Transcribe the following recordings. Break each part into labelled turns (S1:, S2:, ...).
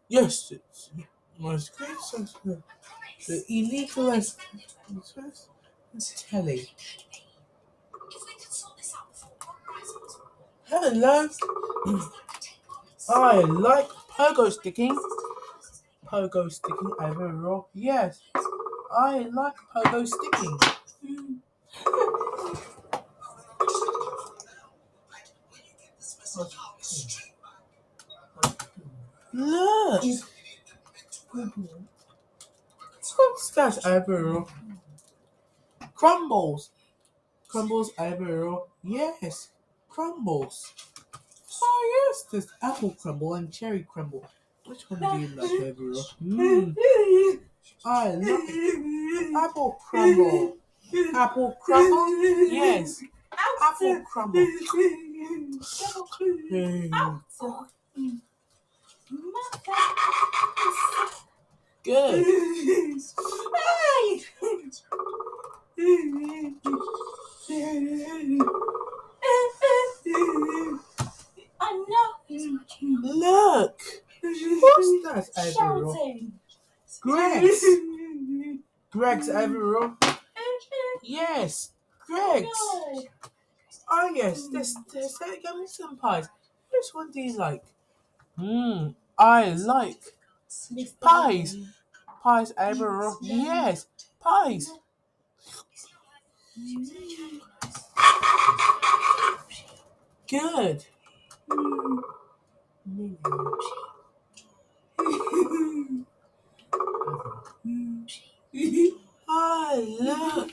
S1: Yes, it's most great sensitive. The illegal as telly. Hello. I like pogo sticking. Pogo sticking overall. Yes, I like pogo sticking. Look. What's that overall? Crumbles. Crumbles overall. Yes, crumbles. Oh yes, there's apple crumble and cherry crumble. Which one do you like overall? I like apple crumble. Apple crumble? Yes, apple crumble. Good. Look. What's that overall? Greg's. Greg's overall. Yes, Greg's. Oh yes, there's yummy some pies. Which one do you like? I like pies. Pies overall. Yes, pies. Good. Oh look.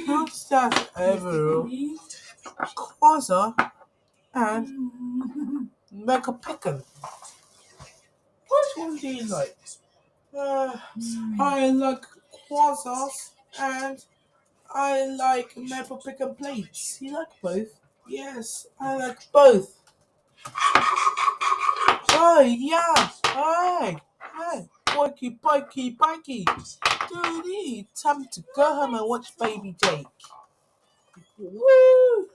S1: What's that overall? Croissant and make a pecan. Which one do you like? I like croissants and I like maple pecan plates. You like both? Yes, I like both. Oh yeah, hey, pikey, pikey, pikey. Dude, time to go home and watch Baby Jake. Woo!